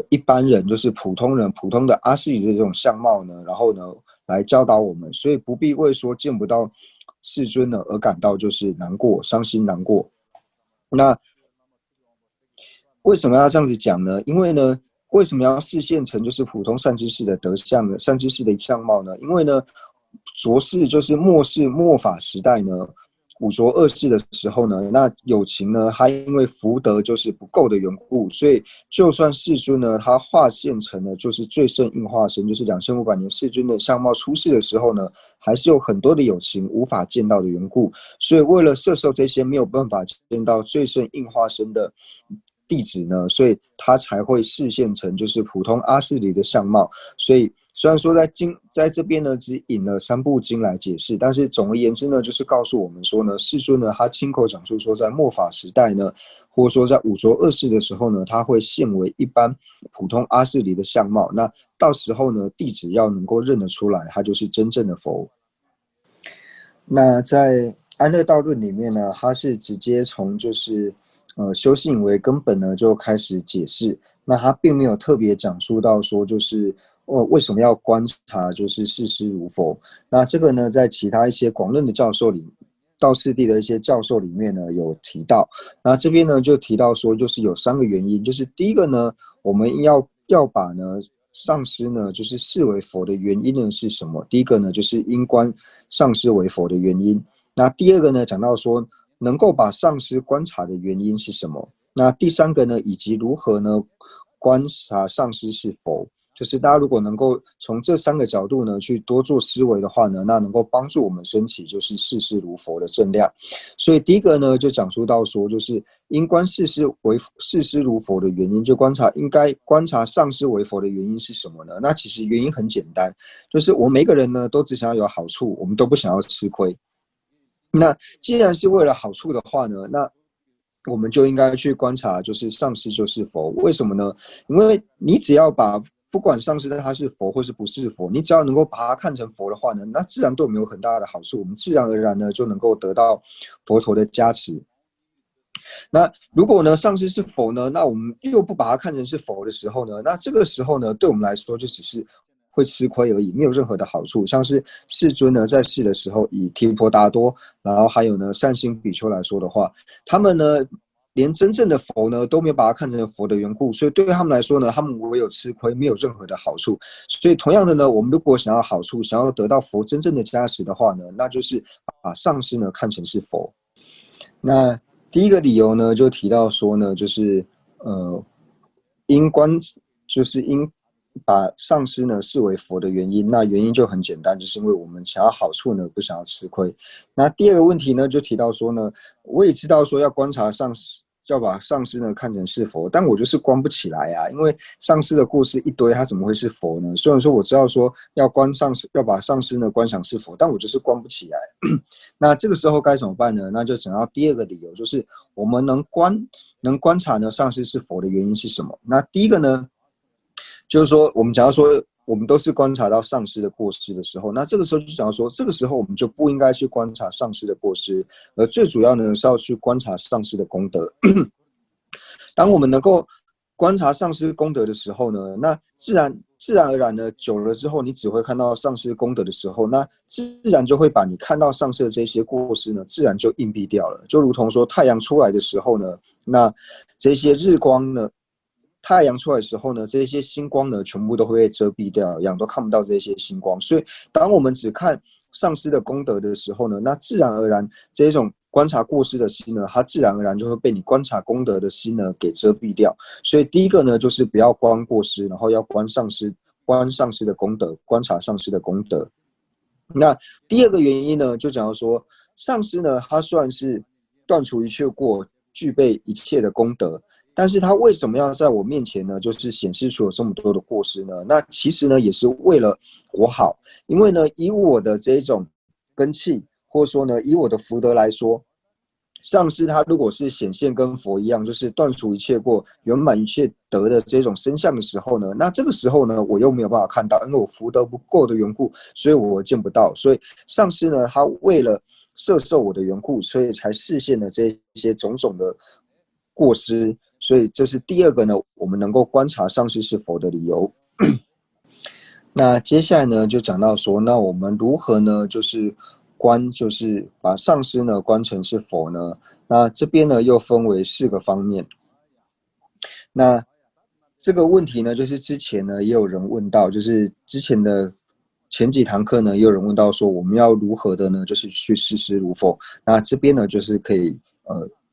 一般人，就是普通人，普通的阿阇黎的这种相貌呢，然后呢来教导我们，所以不必为说见不到世尊呢而感到就是难过、伤心难过。那为什么要这样子讲呢？因为呢，为什么要示现成就是普通善知识的德相呢？善知识的相貌呢？因为呢，浊世就是末世末法时代呢，五浊恶世的时候呢，那有情呢，他因为福德就是不够的缘故，所以就算世尊呢，他化现成了就是最胜应化身，就是2500年世尊的相貌出世的时候呢，还是有很多的有情无法见到的缘故，所以为了摄受这些没有办法见到最胜应化身的弟子呢，所以他才会示现成就是普通阿阇黎的相貌。所以虽然说在这边呢只引了3部经来解释，但是总而言之呢，就是告诉我们说呢，世尊呢他亲口讲述说，在末法时代呢，或者说在五浊恶世的时候呢，他会现为一般普通阿阇黎的相貌。那到时候呢，弟子要能够认得出来，他就是真正的佛。那在安乐道论里面呢，他是直接从就是修信为根本呢就开始解释，那他并没有特别讲述到说就是为什么要观察就是世师如佛。那这个呢，在其他一些广论的教授里，道次第的一些教授里面呢有提到。那这边呢就提到说，就是有3个原因，就是第一个呢，我们要把呢上师呢就是视为佛的原因呢是什么？第一个呢就是因观上师为佛的原因。那第二个呢讲到说，能够把上师观察的原因是什么？那第3个呢，以及如何呢观察上师是佛，就是大家如果能够从这3个角度呢去多做思维的话呢，那能够帮助我们升起就是视事如佛的正量。所以第一个呢就讲述到说，就是应观视事如佛的原因，就应该观察上师为佛的原因是什么呢？那其实原因很简单，就是我们每个人呢都只想要有好处，我们都不想要吃亏。那既然是为了好处的话呢，那我们就应该去观察，就是上师就是佛。为什么呢？因为你只要把不管上师他是佛或是不是佛，你只要能够把它看成佛的话呢，那自然对我们有很大的好处，我们自然而然呢就能够得到佛陀的加持。那如果呢上师是佛呢，那我们又不把它看成是佛的时候呢，那这个时候呢对我们来说就只是会吃亏而已，没有任何的好处。像是世尊呢在世的时候，以提婆达多，然后还有呢善心比丘来说的话，他们呢连真正的佛呢都没有把它看成佛的缘故，所以对他们来说呢，他们唯有吃亏，没有任何的好处。所以同样的呢，我们如果想要好处，想要得到佛真正的加持的话呢，那就是把上师呢看成是佛。那第一个理由呢，就提到说呢，就是应把上师呢视为佛的原因。那原因就很简单，就是因为我们想要好处呢，不想要吃亏。那第二个问题呢，就提到说呢，我也知道说要观察上师，要把上师呢看成是佛，但我就是观不起来啊，因为上师的故事一堆，他怎么会是佛呢？虽然说我知道说要把上师呢观想是佛，但我就是观不起来。那这个时候该怎么办呢？那就讲到第二个理由，就是我们能观察呢上师是佛的原因是什么？那第一个呢，就是说我们假如说我们都是观察到上师的过失的时候，那这个时候就讲说，这个时候我们就不应该去观察上师的过失，而最主要呢是要去观察上师的功德。当我们能够观察上师功德的时候呢，那自然而然呢，久了之后，你只会看到上师功德的时候，那自然就会把你看到上师的这些过失呢，自然就隐蔽掉了。就如同说太阳出来的时候呢，那这些日光呢，太阳出来的时候呢，这些星光呢，全部都会被遮蔽掉一样，都看不到这些星光。所以，当我们只看上师的功德的时候呢，那自然而然这种观察过失的心呢，它自然而然就会被你观察功德的心呢给遮蔽掉。所以第一个呢，就是不要观过失，然后要观上师的功德，观察上师的功德。那第二个原因呢，就讲到说，上师呢，他算是断除一切过，具备一切的功德，但是他为什么要在我面前呢？就是显示出有这么多的过失呢？那其实呢，也是为了我好，因为呢，以我的这种根器，或者说呢，以我的福德来说，上师他如果是显现跟佛一样，就是断除一切过、圆满一切德的这种身相的时候呢，那这个时候呢，我又没有办法看到，因为我福德不够的缘故，所以我见不到。所以上师呢，他为了摄受我的缘故，所以才示现了这些种种的过失。所以这是第二个呢，我们能够观察上师是佛的理由。那接下来呢，就讲到说，那我们如何呢，就是把上师呢观成是佛呢？那这边呢又分为4个方面。那这个问题呢，就是之前呢也有人问到，就是之前的前几堂课呢，也有人问到说，我们要如何的呢，就是去视师如佛。那这边呢，就是可以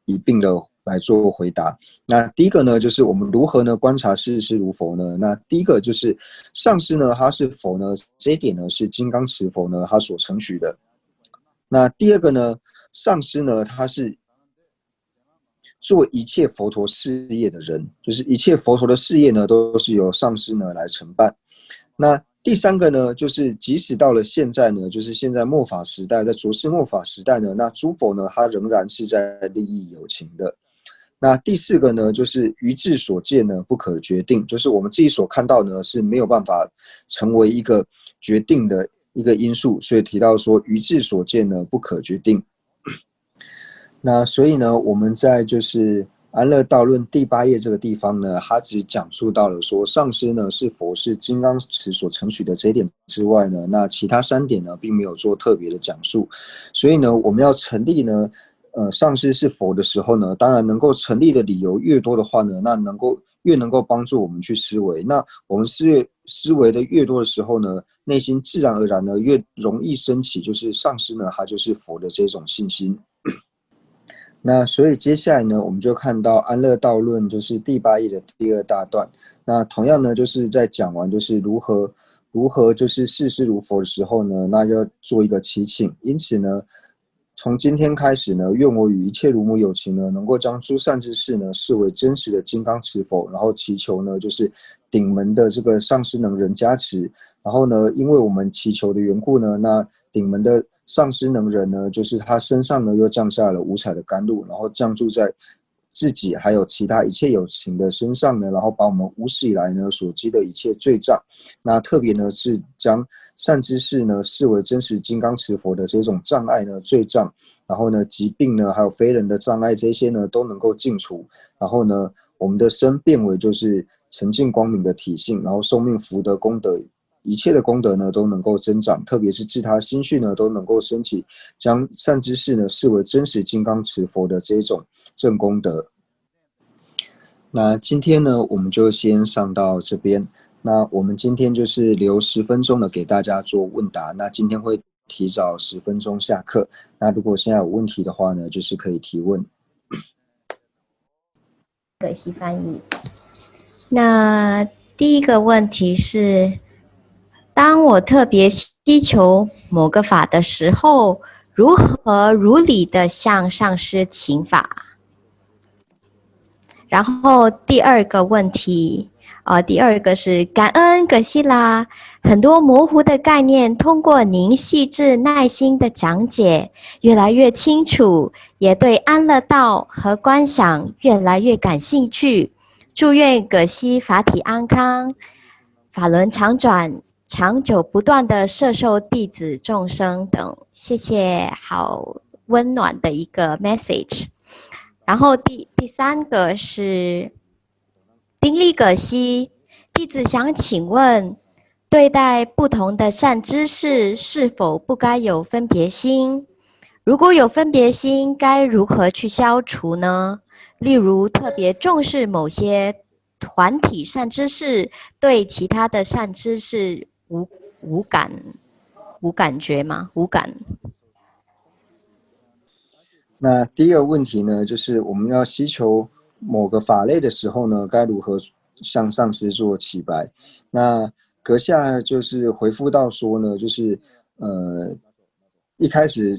一并的来做回答。那第一个呢，就是我们如何呢观察视师如佛呢？那第一个就是上师呢，他是佛呢，这一点呢是金刚持佛呢他所承许的。那第二个呢，上师呢，他是做一切佛陀事业的人，就是一切佛陀的事业呢，都是由上师呢来承办。那第三个呢，就是即使到了现在呢，就是现在末法时代，在浊世末法时代呢，那诸佛呢，他仍然是在利益有情的。那第4个呢，就是于智所见呢不可决定，就是我们自己所看到呢是没有办法成为一个决定的一个因素，所以提到说于智所见呢不可决定。那所以呢，我们在就是安乐道论第8页这个地方呢，他只讲述到了说上师呢是否是金刚持所承许的这一点之外呢，那其他3点呢并没有做特别的讲述。所以呢，我们要成立呢上师是佛的时候呢，当然能够成立的理由越多的话呢，那越能够帮助我们去思维。那我们思维的越多的时候呢，内心自然而然呢越容易升起就是上师呢他就是佛的这种信心。那所以接下来呢，我们就看到安乐道论就是第8页的第2大段。那同样呢，就是在讲完就是如何就是视事如佛的时候呢，那要做一个祈请。因此呢，从今天开始呢，愿我与一切如母有情呢，能够将诸善知识呢视为真实的金刚持佛，然后祈求呢就是顶门的这个上师能人加持。然后呢，因为我们祈求的缘故呢，那顶门的上师能人呢，就是他身上呢又降下了五彩的甘露，然后降注在自己还有其他一切有情的身上呢，然后把我们无始以来呢所积的一切罪障，那特别呢是将善知识呢视为真实金刚持佛的这种障碍呢罪障，然后呢疾病呢还有非人的障碍这些呢都能够尽除，然后呢我们的身变为就是沉净光明的体性，然后寿命福德功德。一切的功德呢都能够增长，特别是自他心绪呢都能够升起，将善知识呢视为真实金刚持佛的这种正功德。那今天呢我们就先上到这边，那我们今天就是留10分钟的给大家做问答，那今天会提早10分钟下课，那如果现在有问题的话呢，就是可以提问。葛西翻译。那第一个问题是，当我特别希求某个法的时候，如何如理的向上师请法？然后第二个问题，第二个是感恩葛西拉，很多模糊的概念通过您细致耐心的讲解，越来越清楚，也对安乐道和观想越来越感兴趣。祝愿葛西法体安康，法轮常转，长久不断的摄受弟子众生等，谢谢，好温暖的一个 message。然后第三个是丁力葛西，弟子想请问，对待不同的善知识是否不该有分别心？如果有分别心，该如何去消除呢？例如特别重视某些团体善知识，对其他的善知识无感觉吗？无感。那第一个问题呢，就是我们要希求某个法类的时候呢，该如何向上师做起白？那阁下就是回复到说呢，就是一开始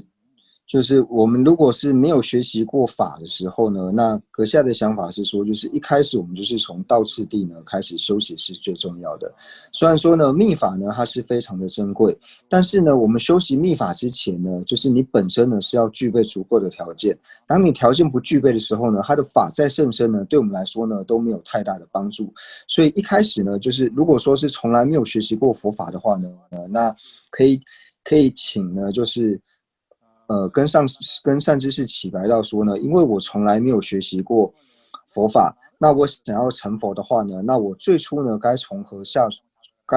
就是我们如果是没有学习过法的时候呢，那阁下的想法是说，就是一开始我们就是从道次第呢开始修习是最重要的。虽然说呢密法呢它是非常的珍贵，但是呢我们修习密法之前呢，就是你本身呢是要具备足够的条件。当你条件不具备的时候呢，它的法再甚深呢，对我们来说呢都没有太大的帮助。所以一开始呢，就是如果说是从来没有学习过佛法的话呢，那可以请呢就是跟善知识起白到说呢，因为我从来没有学习过佛法，那我想要成佛的话呢，那我最初呢该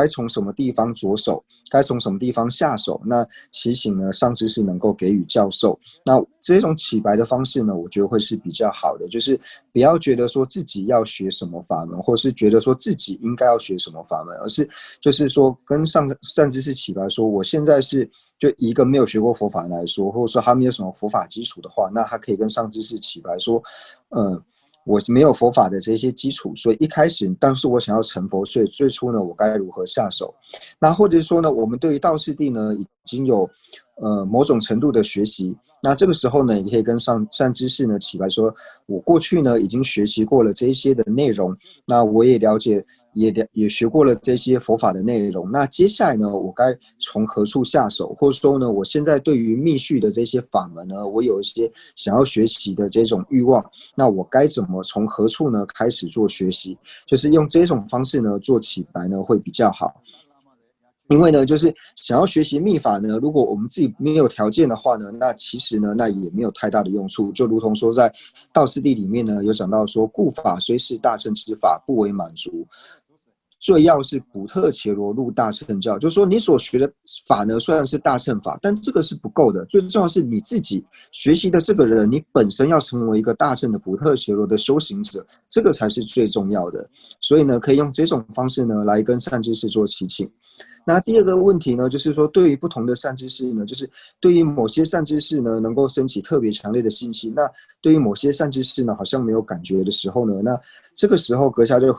从什么地方着手，该从什么地方下手？那祈请呢上知识能够给予教授。那这种起白的方式呢，我觉得会是比较好的，就是不要觉得说自己要学什么法门，或是觉得说自己应该要学什么法门，而是就是说跟善知识起白说，我现在是就一个没有学过佛法来说，或者说他没有什么佛法基础的话，那他可以跟上知识起白说，我没有佛法的这些基础，所以一开始，但是我想要成佛，所以最初呢，我该如何下手？那或者说呢，我们对于道次第呢，已经有某种程度的学习，那这个时候呢，也可以跟善知识呢起来说，我过去呢已经学习过了这一些的内容，那我也了解。也学过了这些佛法的内容，那接下来呢，我该从何处下手？或者说呢，我现在对于密续的这些法门呢，我有一些想要学习的这种欲望，那我该怎么从何处呢开始做学习？就是用这种方式呢做起白呢会比较好。因为呢，就是想要学习密法呢，如果我们自己没有条件的话呢，那其实呢，那也没有太大的用处。就如同说，在道次第里面呢，有讲到说，故法虽是大乘之法，不为满足。最要是补特伽罗入大乘教，就是说你所学的法呢，虽然是大乘法，但这个是不够的。最重要是你自己学习的这个人，你本身要成为一个大乘的补特伽罗的修行者，这个才是最重要的。所以呢，可以用这种方式呢来跟善知识做祈请。那第二个问题呢，就是说对于不同的善知识呢，就是对于某些善知识呢，能够升起特别强烈的信心，那对于某些善知识呢，好像没有感觉的时候呢，那这个时候阁下就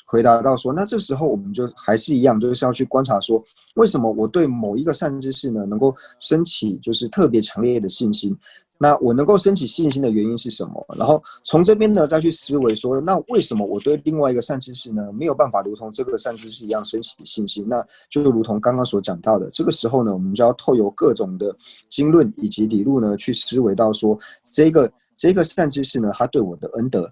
回答到说，那这个时候我们就还是一样，就是要去观察说，为什么我对某一个善知识呢，能够升起就是特别强烈的信心。那我能够升起信心的原因是什么？然后从这边呢再去思维说，那为什么我对另外一个善知识呢没有办法如同这个善知识一样升起信心？那就如同刚刚所讲到的，这个时候呢，我们就要透由各种的经论以及理路呢，去思维到说，这个善知识呢，他对我的恩德。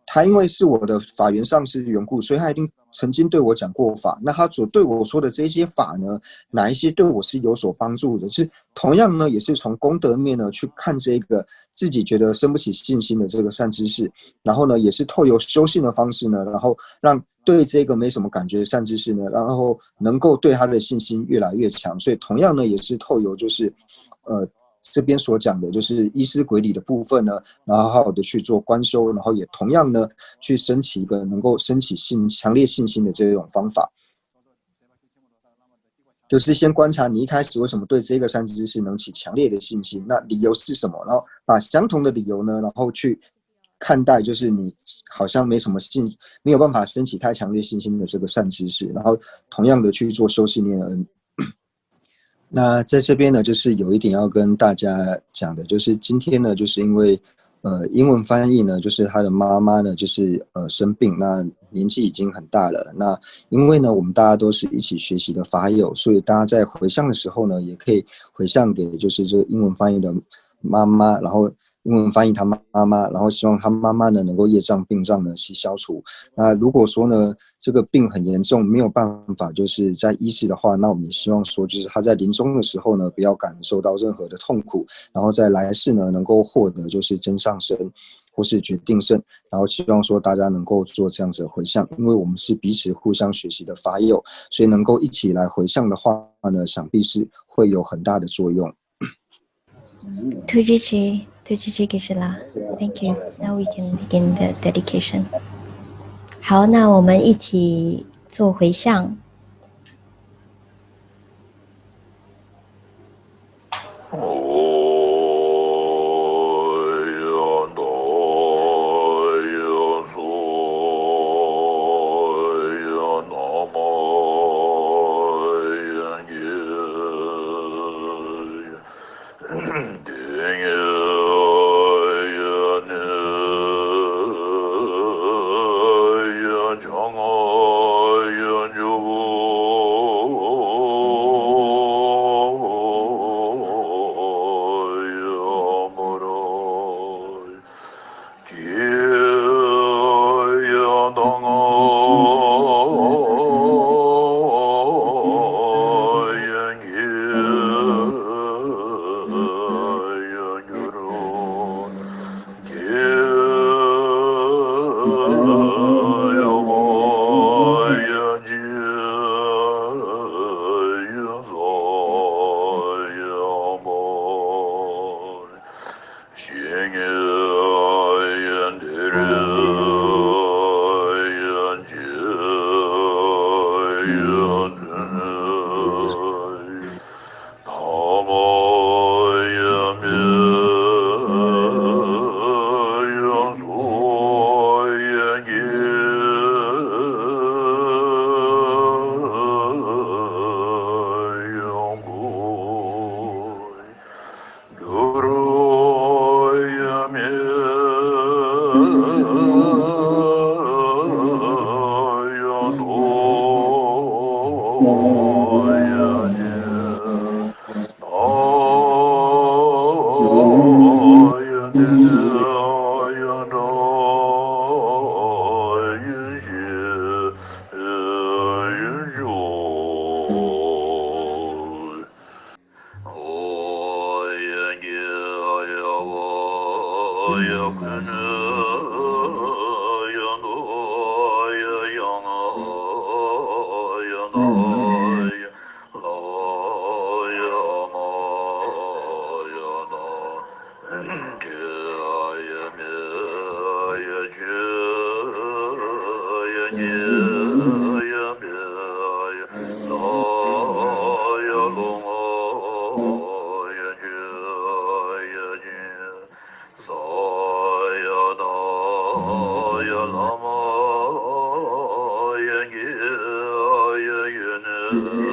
他因为是我的法缘上师缘故，所以他一定曾经对我讲过法。那他所对我说的这些法呢，哪一些对我是有所帮助的？是同样呢，也是从功德面呢去看这个自己觉得生不起信心的这个善知识，然后呢，也是透由修行的方式呢，然后让对这个没什么感觉的善知识呢，然后能够对他的信心越来越强。所以同样呢，也是透由就是这边所讲的就是依师轨理的部分呢，然后好好的去做观修，然后也同样呢去升起一个能够升起强烈信心的这种方法，就是先观察你一开始为什么对这个善知识能起强烈的信心，那理由是什么，然后把相同的理由呢，然后去看待就是你好像没有办法升起太强烈信心的这个善知识，然后同样的去做修习念恩。那在这边呢，就是有一点要跟大家讲的，就是今天呢，就是因为英文翻译呢，就是他的妈妈呢，就是生病，那年纪已经很大了。那因为呢，我们大家都是一起学习的法友，所以大家在回向的时候呢，也可以回向给就是这个英文翻译的妈妈，然后英文翻译他妈妈，然后希望他妈妈呢能够业障病障呢去消除。那如果说呢这个病很严重，没有办法就是在医治的话，那我们也希望说就是他在临终的时候呢不要感受到任何的痛苦，然后在来世呢能够获得就是真上身或是决定胜，然后希望说大家能够做这样子的回向，因为我们是彼此互相学习的法友，所以能够一起来回向的话呢，想必是会有很大的作用。Tujuji Gisela, thank you. Now we can begin the dedication. 好，那我们一起做回向。Lord Yeah.